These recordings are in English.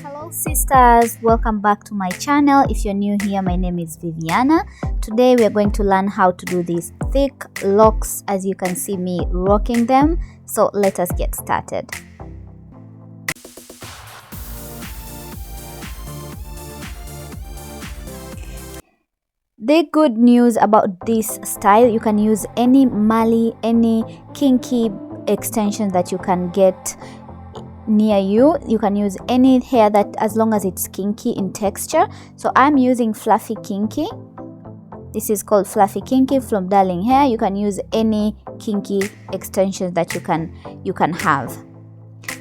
Hello sisters, welcome back to my channel. If you're new here, my name is Viviana. Today we are going to learn how to do these thick locks, as you can see me rocking them. So let us get started. The good news about this style, you can use any mali, any kinky extension that you can get near you. You can use any hair that, as long as it's kinky in texture. So I'm using fluffy kinky. This is called fluffy kinky from Darling Hair. You can use any kinky extensions that you can have.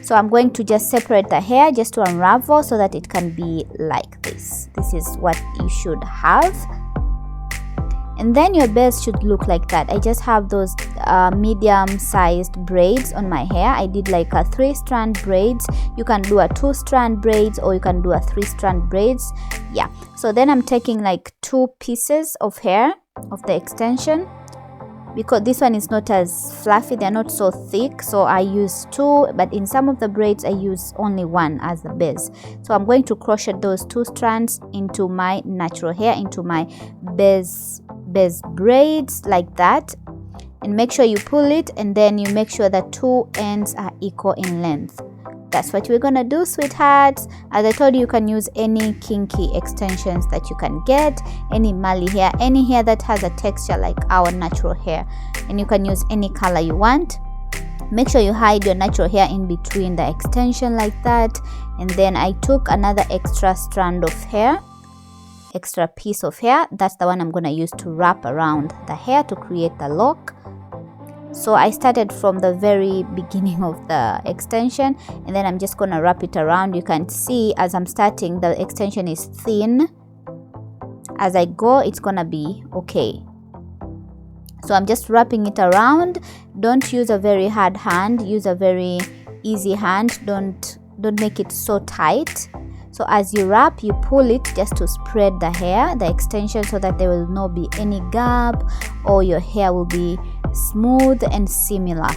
So I'm going to just separate the hair just to unravel so that it can be like this. This is what you should have. And then your base should look like that. I just have those medium-sized braids on my hair. I did like a 3-strand braids. You can do a 2-strand braids, or you can do a 3-strand braids. Yeah. So then I'm taking like 2 pieces of hair of the extension, because this one is not as fluffy, they're not so thick, so I use 2, but in some of the braids I use only 1 as the base. So I'm going to crochet those 2 strands into my natural hair, into my base braids like that, and make sure you pull it, and then you make sure that 2 ends are equal in length. That's what we're gonna do, sweethearts. As I told you, you can use any kinky extensions that you can get, any mali hair, any hair that has a texture like our natural hair, and you can use any color you want. Make sure you hide your natural hair in between the extension like that. And then I took another extra strand of hair, extra piece of hair. That's the one I'm gonna use to wrap around the hair to create the lock. So I started from the very beginning of the extension, and then I'm just gonna wrap it around. You can see as I'm starting, the extension is thin. As I go, it's gonna be okay. So I'm just wrapping it around. Don't use a very hard hand, use a very easy hand. Don't make it so tight. So as you wrap, you pull it just to spread the hair, the extension, so that there will not be any gap, or your hair will be smooth and similar.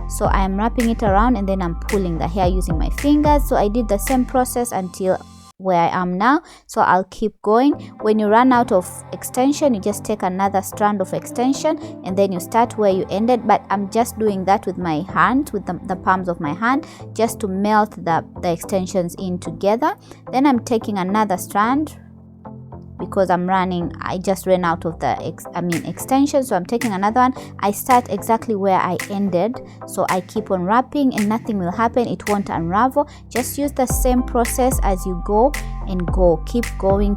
So I am wrapping it around, and then I'm pulling the hair using my fingers. So I did the same process until where I am now. So I'll keep going. When you run out of extension, you just take another strand of extension, and then you start where you ended. But I'm just doing that with my hand, with the palms of my hand, just to melt the extensions in together. Then I'm taking another strand, because I just ran out of the extension, so I'm taking another one. I start exactly where I ended, so I keep on wrapping and nothing will happen, it won't unravel. Just use the same process as you go and go, keep going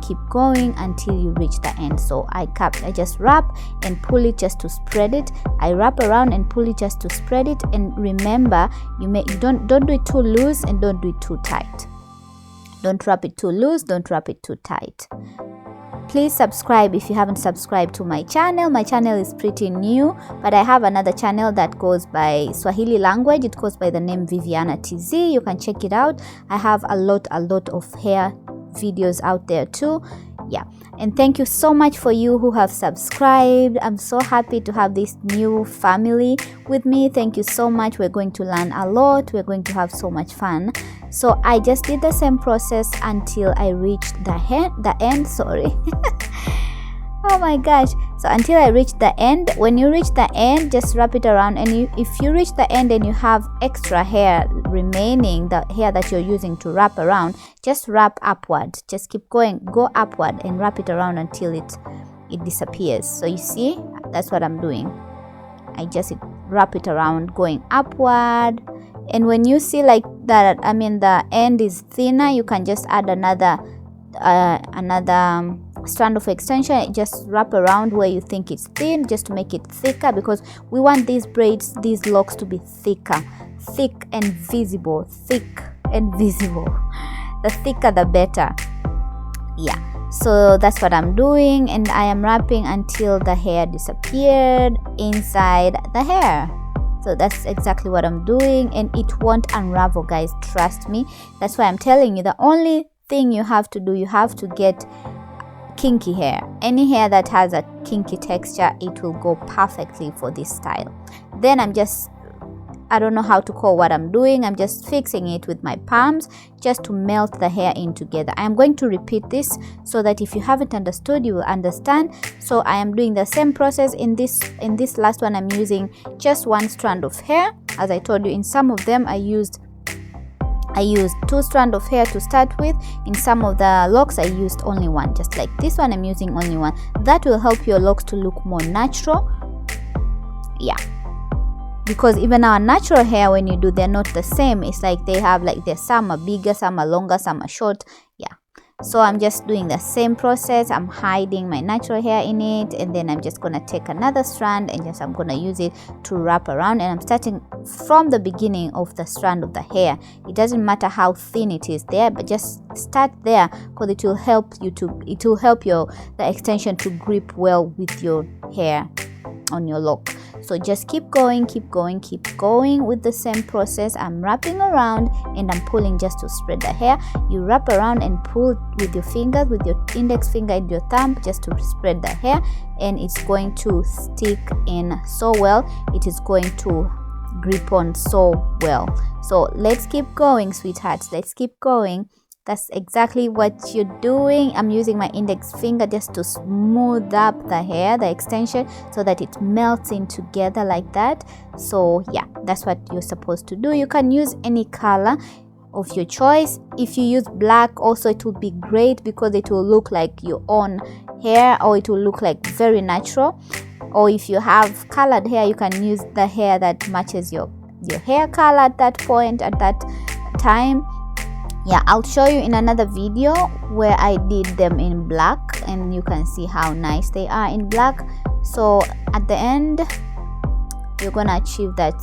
until you reach the end. So I just wrap and pull it just to spread it. I wrap around and pull it just to spread it. And remember, you don't do it too loose and don't do it too tight. Don't wrap it too loose, don't wrap it too tight. Please subscribe if you haven't subscribed to my channel. My channel is pretty new, but I have another channel that goes by Swahili language. It goes by the name Viviana TZ. You can check it out. I have a lot of hair videos out there too. Yeah, and thank you so much for you who have subscribed. I'm so happy to have this new family with me. Thank you so much. We're going to learn a lot. We're going to have so much fun. So I just did the same process until I reached the end. Sorry. Oh my gosh. So until I reached the end. When you reach the end, just wrap it around, and if you reach the end and you have extra hair remaining, the hair that you're using to wrap around, just wrap upward. Just keep going, go upward and wrap it around until it disappears. So you see, that's what I'm doing. I just wrap it around going upward. And when you see like that, the end is thinner, you can just add another strand of extension. Just wrap around where you think it's thin, just to make it thicker, because we want these braids, these locks, to be thick and visible. The thicker the better. Yeah, so that's what I'm doing, and I am wrapping until the hair disappeared inside the hair. So that's exactly what I'm doing, and it won't unravel, guys, trust me. That's why I'm telling you, the only thing you have to do, you have to get kinky hair. Any hair that has a kinky texture, it will go perfectly for this style. Then I'm just I don't know how to call what I'm doing. I'm just fixing it with my palms just to melt the hair in together. I am going to repeat this so that if you haven't understood, you will understand. So I am doing the same process in this last one. I'm using just one strand of hair. As I told you, in some of them I used 2 strands of hair to start with. In some of the locks I used only one, just like this one I'm using only one. That will help your locks to look more natural. Yeah, because even our natural hair, when you do, they're not the same. It's like they have like some are bigger, some are longer, some are short. Yeah, so I'm just doing the same process. I'm hiding my natural hair in it, and then I'm just gonna take another strand and I'm gonna use it to wrap around. And I'm starting from the beginning of the strand of the hair. It doesn't matter how thin it is there, but just start there, because it will help the extension to grip well with your hair on your lock. So just keep going with the same process. I'm wrapping around and I'm pulling just to spread the hair. You wrap around and pull with your fingers, with your index finger and your thumb, just to spread the hair, and it's going to stick in so well. It is going to grip on so well. So let's keep going, sweethearts. Let's keep going. That's exactly what you're doing. I'm using my index finger just to smooth up the hair, the extension, so that it melts in together like that. So yeah, that's what you're supposed to do. You can use any color of your choice. If you use black also, it will be great, because it will look like your own hair, or it will look like very natural. Or if you have colored hair, you can use the hair that matches your hair color at that point, at that time. Yeah, I'll show you in another video where I did them in black, and you can see how nice they are in black. So at the end, you're gonna achieve that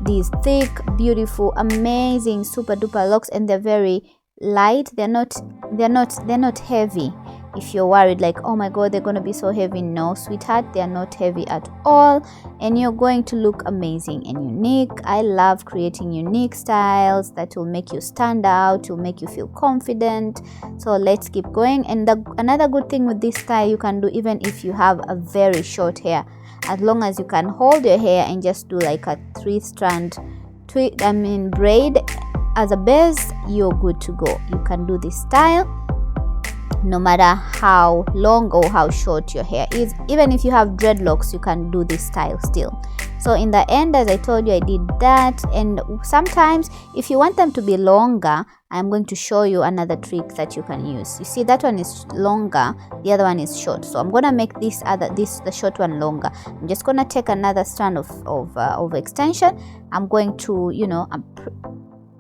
these thick, beautiful, amazing, super duper locks, and they're very light. They're not heavy. If you're worried like, oh my god, they're gonna be so heavy, no, sweetheart, they're not heavy at all, and you're going to look amazing and unique. I love creating unique styles that will make you stand out, will make you feel confident. So let's keep going. And another good thing with this style, you can do even if you have a very short hair, as long as you can hold your hair and just do like a 3-strand braid as a base, you're good to go. You can do this style no matter how long or how short your hair is. Even if you have dreadlocks, you can do this style still. So in the end, as I told you, I did that. And sometimes if you want them to be longer, I'm going to show you another trick that you can use. You see, that one is longer, the other one is short. So I'm gonna make the short one longer. I'm just gonna take another strand of extension. I'm going to, I'm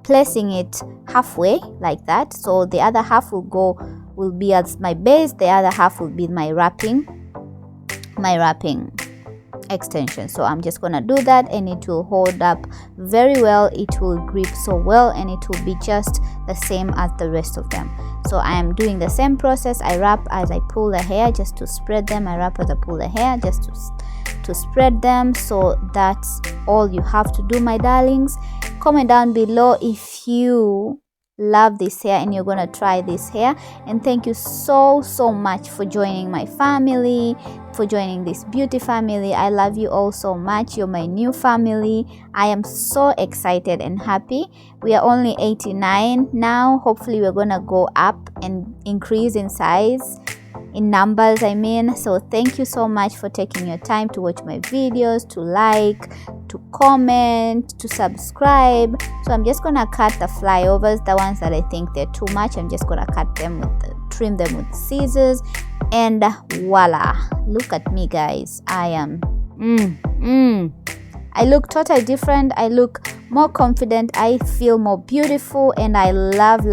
placing it halfway like that. So the other half will be as my base, the other half will be my wrapping extension. So I'm just gonna do that, and it will hold up very well. It will grip so well, and it will be just the same as the rest of them. So I am doing the same process. I wrap as I pull the hair just to spread them. I wrap as I pull the hair just to spread them. So that's all you have to do, my darlings. Comment down below if you love this hair and you're gonna try this hair. And thank you so much for joining my family, for joining this beauty family. I love you all so much. You're my new family. I am so excited and happy. We are only 89 now. Hopefully we're gonna go up and increase in size, in numbers I mean. So thank you so much for taking your time to watch my videos, to like, to comment, to subscribe. So I'm just gonna cut the flyovers, the ones that I think they're too much. I'm just gonna trim them with scissors, and voila, look at me, guys. I am I look totally different. I look more confident. I feel more beautiful, and I love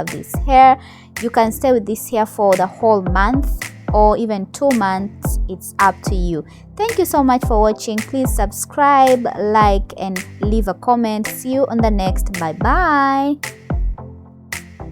this hair. You can stay with this hair for the whole month or even 2 months. It's up to you. Thank you so much for watching. Please subscribe, like, and leave a comment. See you on the next. Bye bye.